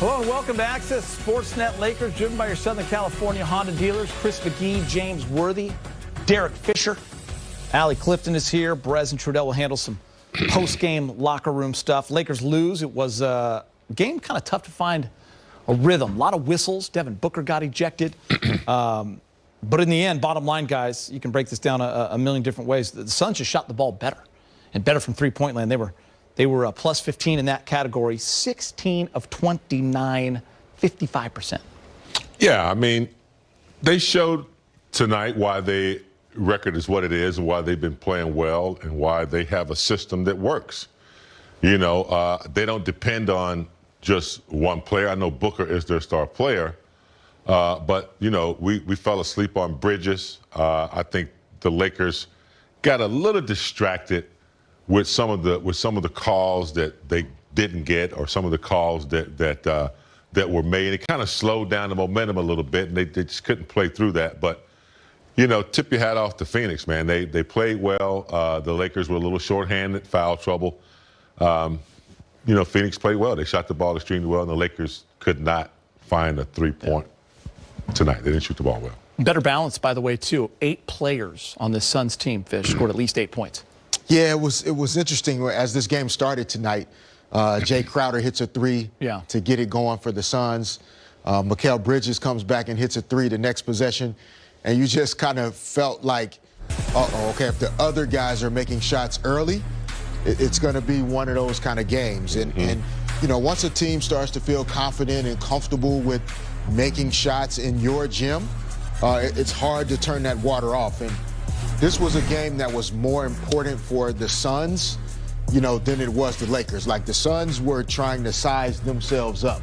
Hello and welcome to Access Sportsnet. Lakers, driven by your Southern California Honda dealers. Chris McGee, James Worthy, Derek Fisher. Allie Clifton is here. Brez and Trudell will handle some post-game locker room stuff. Lakers lose. It was a game kind of tough to find a rhythm. A lot of whistles. Devin Booker got ejected. But in the end, bottom line, guys, you can break this down a million different ways. The Suns just shot the ball better, and better from three-point land. They were plus 15 in that category, 16 of 29, 55%. Yeah, I mean, they showed tonight why their record is what it is and why they've been playing well and why they have a system that works. You know, they don't depend on just one player. I know Booker is their star player, but, you know, we fell asleep on Bridges. I think the Lakers got a little distracted with some of the calls that they didn't get, or some of the calls that were made. It kind of slowed down the momentum a little bit, and they just couldn't play through that. But, you know, tip your hat off to Phoenix, man. They played well. The Lakers were a little shorthanded, foul trouble. You know, Phoenix played well. They shot the ball extremely well, and the Lakers could not find a three-point tonight. They didn't shoot the ball well. Better balance, by the way, too. 8 players on this Suns team, Fish, scored at least 8 points. Yeah, it was interesting as this game started tonight. Jay Crowder hits a three to get it going for the Suns. Mikal Bridges comes back and hits a three the next possession. And you just kind of felt like, okay, if the other guys are making shots early, it's going to be one of those kind of games. And, you know, once a team starts to feel confident and comfortable with making shots in your gym, it's hard to turn that water off. And this was a game that was more important for the Suns, you know, than it was the Lakers. Like, the Suns were trying to size themselves up.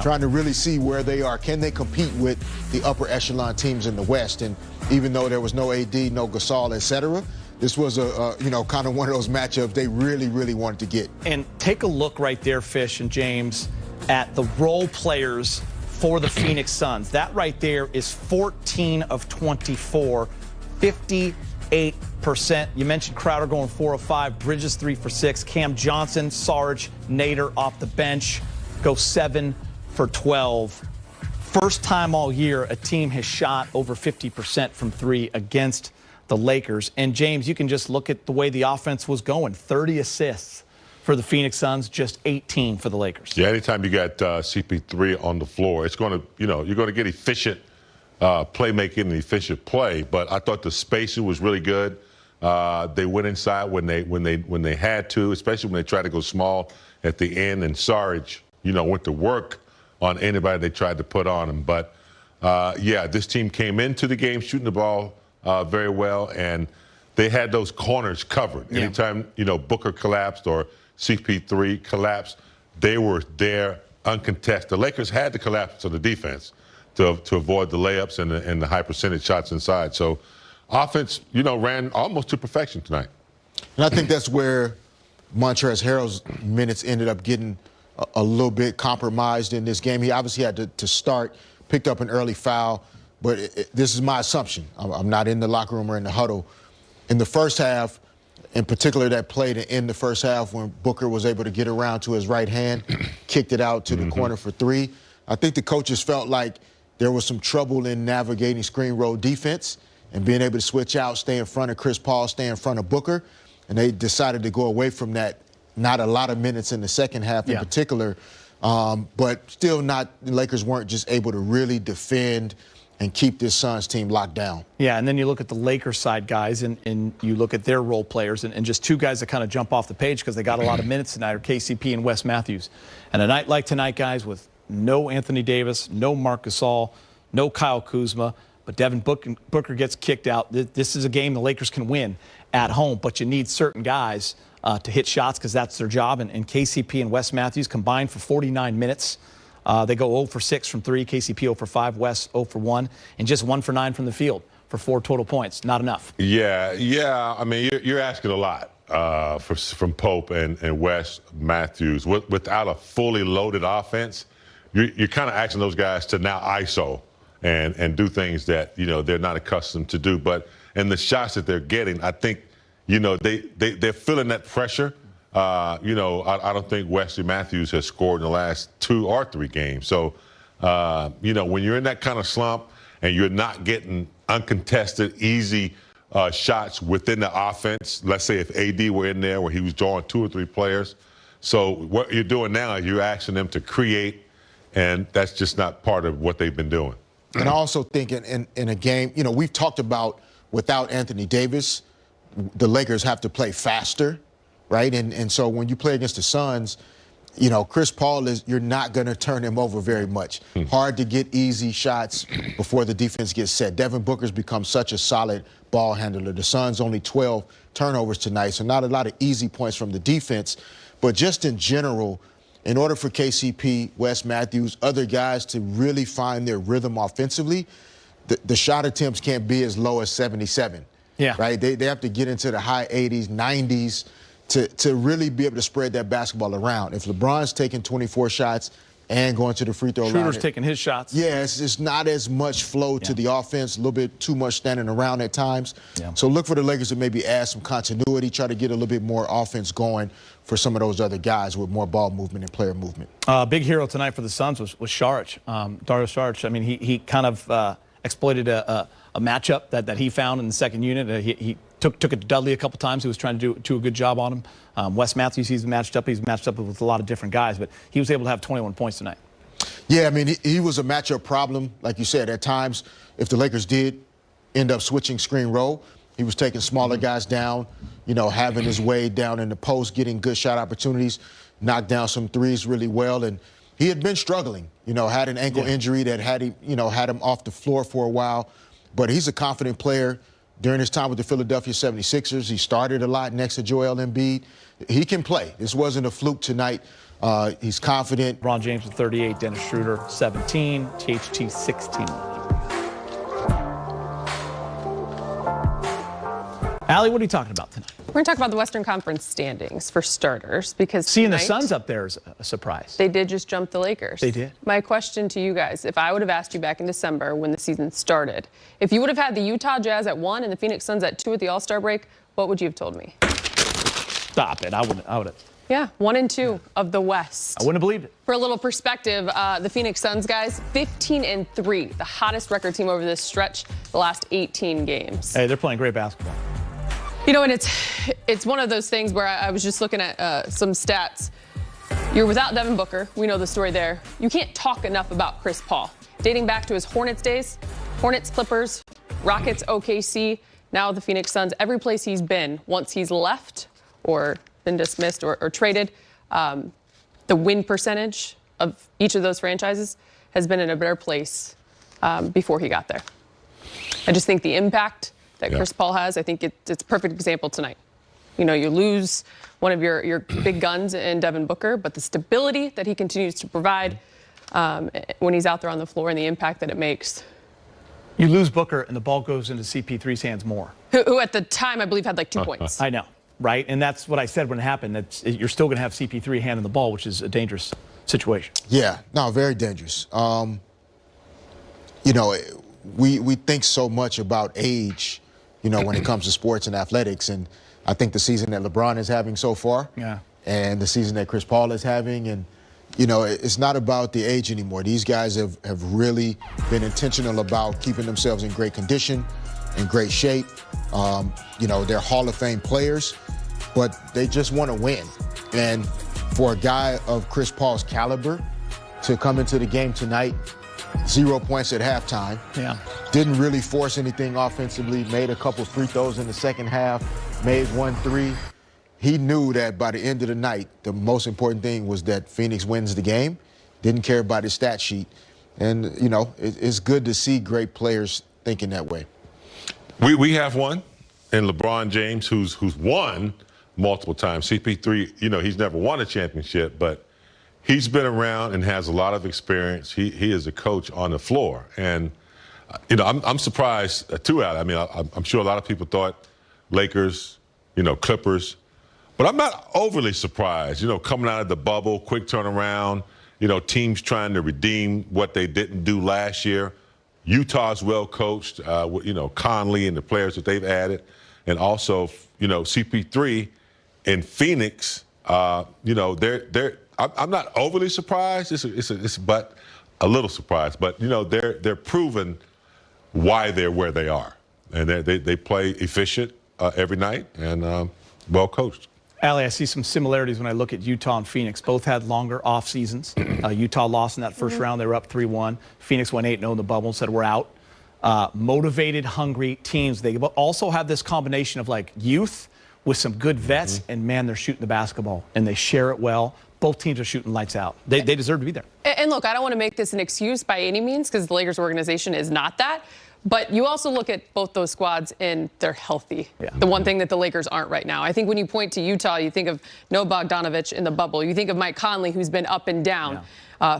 Trying to really see where they are. Can they compete with the upper echelon teams in the West? And even though there was no AD, no Gasol, et cetera, this was you know, kind of one of those matchups they really, really wanted to get. And take a look right there, Fish and James, at the role players for the Phoenix Suns. That right there is 14 of 24. 58%. You mentioned Crowder going 4 of 5, Bridges 3 for 6, Cam Johnson, Sarge, Nader off the bench go 7 for 12. First time all year a team has shot over 50% from 3 against the Lakers. And James, you can just look at the way the offense was going. 30 assists for the Phoenix Suns, just 18 for the Lakers. Yeah, anytime you got CP3 on the floor, it's going to, you know, you're going to get efficient playmaking and efficient play, but I thought the spacing was really good. They went inside when they had to, especially when they tried to go small at the end. And Sarge, you know, went to work on anybody they tried to put on him. But yeah, this team came into the game shooting the ball very well, and they had those corners covered. Anytime, you know, Booker collapsed or CP3 collapsed, they were there uncontested. The Lakers had to collapse to the defense to avoid the layups and the high percentage shots inside. So offense, you know, ran almost to perfection tonight. And I think that's where Montrezl Harrell's minutes ended up getting a little bit compromised in this game. He obviously had to start, picked up an early foul, but this is my assumption. I'm not in the locker room or in the huddle. In the first half, in particular that play to end the first half when Booker was able to get around to his right hand, kicked it out to the corner for 3, I think the coaches felt like there was some trouble in navigating screen roll defense and being able to switch out, stay in front of Chris Paul, stay in front of Booker. And they decided to go away from that. Not a lot of minutes in the second half in particular, but still not, the Lakers weren't just able to really defend and keep this Suns team locked down. Yeah, and then you look at the Lakers side guys, and you look at their role players, and just 2 guys that kind of jump off the page because they got a lot of minutes tonight are KCP and Wes Matthews. And a night like tonight, guys, with no Anthony Davis, no Marc Gasol, no Kyle Kuzma, but Devin Booker gets kicked out. This is a game the Lakers can win at home, but you need certain guys to hit shots because that's their job. And KCP and Wes Matthews combined for 49 minutes. They go 0 for 6 from 3, KCP 0 for 5, Wes 0 for 1, and just 1 for 9 from the field for 4 total points. Not enough. Yeah. I mean, you're asking a lot from Pope and Wes Matthews. Without a fully loaded offense, you're kind of asking those guys to now ISO and do things that, you know, they're not accustomed to do. But in the shots that they're getting, I think, you know, they're feeling that pressure I don't think Wesley Matthews has scored in the last 2 or 3 games. So, when you're in that kind of slump and you're not getting uncontested, easy shots within the offense, let's say if AD were in there where he was drawing 2 or 3 players. So what you're doing now is you're asking them to create, and that's just not part of what they've been doing. And I also think in a game, we've talked about without Anthony Davis, the Lakers have to play faster, right? And so when you play against the Suns, Chris Paul you're not going to turn him over very much. Hard to get easy shots before the defense gets set. Devin Booker's become such a solid ball handler. The Suns only 12 turnovers tonight, so not a lot of easy points from the defense. But just in general, in order for KCP, Wes Matthews, other guys to really find their rhythm offensively, the shot attempts can't be as low as 77. Yeah. Right? They have to get into the high 80s, 90s to really be able to spread that basketball around. If LeBron's taking 24 shots and going to the free throw line. Schroeder's taking his shots. Yeah, it's not as much flow to the offense, a little bit too much standing around at times. Yeah. So look for the Lakers to maybe add some continuity, try to get a little bit more offense going for some of those other guys with more ball movement and player movement. Big hero tonight for the Suns was Saric, Dario Saric. I mean, he kind of exploited a matchup that he found in the second unit. He took it to Dudley a couple times. He was trying to do a good job on him. Wes Matthews, he's matched up with a lot of different guys, but he was able to have 21 points tonight. Yeah, I mean, he was a matchup problem. Like you said, at times, if the Lakers did end up switching screen roll, he was taking smaller guys down, having his way down in the post, getting good shot opportunities, knocked down some threes really well. And he had been struggling, had an ankle injury that had him off the floor for a while. But he's a confident player. During his time with the Philadelphia 76ers, he started a lot next to Joel Embiid. He can play. This wasn't a fluke tonight. He's confident. LeBron James with 38, Dennis Schroeder 17, THT 16. Allie, what are you talking about tonight? We're going to talk about the Western Conference standings for starters, because seeing the Suns up there is a surprise. They did just jump the Lakers. They did. My question to you guys, if I would have asked you back in December when the season started, if you would have had the Utah Jazz at 1 and the Phoenix Suns at 2 at the All-Star break, what would you have told me? Stop it. I would have. Yeah, 1 and 2 of the West. I wouldn't have believed it. For a little perspective, the Phoenix Suns, guys, 15 and 3, the hottest record team over this stretch, the last 18 games. Hey, they're playing great basketball. And it's one of those things where I was just looking at some stats. You're without Devin Booker. We know the story there. You can't talk enough about Chris Paul. Dating back to his Hornets days, Hornets, Clippers, Rockets, OKC, now the Phoenix Suns, every place he's been, once he's left or been dismissed or traded, the win percentage of each of those franchises has been in a better place before he got there. I just think the impact that Chris Paul has, I think it's a perfect example tonight. You lose one of your big guns in Devin Booker, but the stability that he continues to provide when he's out there on the floor and the impact that it makes. You lose Booker and the ball goes into CP3's hands more. Who at the time, I believe, had like 2 points. I know, right? And that's what I said when it happened. You're still going to have CP3 handing the ball, which is a dangerous situation. Yeah, no, very dangerous. We think so much about age, when it comes to sports and athletics. And I think the season that LeBron is having so far and the season that Chris Paul is having, and, it's not about the age anymore. These guys have really been intentional about keeping themselves in great condition, in great shape. They're Hall of Fame players, but they just want to win. And for a guy of Chris Paul's caliber to come into the game tonight, 0 points at halftime. Yeah. Didn't really force anything offensively. Made a couple free throws in the second half. Made 1 3. He knew that by the end of the night, the most important thing was that Phoenix wins the game. Didn't care about his stat sheet. And, it's good to see great players thinking that way. We have one in LeBron James who's won multiple times. CP3, he's never won a championship, but he's been around and has a lot of experience. He is a coach on the floor. And, I'm surprised, too, Al. I mean, I'm sure a lot of people thought Lakers, Clippers. But I'm not overly surprised, coming out of the bubble, quick turnaround, teams trying to redeem what they didn't do last year. Utah's well coached, Conley and the players that they've added. And also, CP3 in Phoenix, You know, I'm not overly surprised. But a little surprised. But you know, they're proven why they're where they are, and they play efficient every night and well coached. Allie, I see some similarities when I look at Utah and Phoenix. Both had longer off seasons. Utah lost in that first round. They were up 3-1. Phoenix went 8-0 in the bubble and said, we're out. Motivated, hungry teams. They also have this combination of like youth with some good vets, and man, they're shooting the basketball and they share it well. Both teams are shooting lights out. They deserve to be there. And look, I don't want to make this an excuse by any means because the Lakers organization is not that. But you also look at both those squads and they're healthy. Yeah. The one thing that the Lakers aren't right now. I think when you point to Utah, you think of no Bogdanovich in the bubble. You think of Mike Conley, who's been up and down,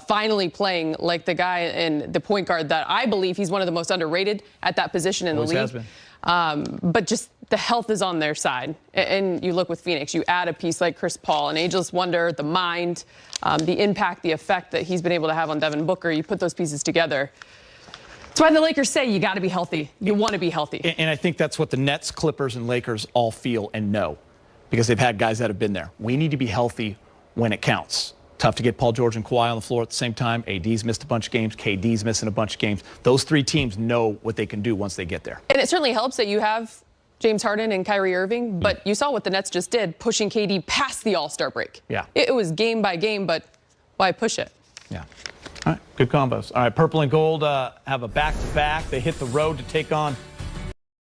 finally playing like the guy in the point guard that I believe he's one of the most underrated at that position in the league. Has been. But just the health is on their side. And you look with Phoenix, you add a piece like Chris Paul, an ageless wonder, the mind, the impact, the effect that he's been able to have on Devin Booker. You put those pieces together. That's why the Lakers say you got to be healthy. You want to be healthy. And I think that's what the Nets, Clippers, and Lakers all feel and know because they've had guys that have been there. We need to be healthy when it counts. Tough to get Paul George and Kawhi on the floor at the same time. AD's missed a bunch of games. KD's missing a bunch of games. Those three teams know what they can do once they get there. And it certainly helps that you have James Harden and Kyrie Irving, but you saw what the Nets just did, pushing KD past the All-Star break. Yeah. It was game by game, but why push it? Yeah. All right, good combos. All right, Purple and Gold have a back-to-back. They hit the road to take on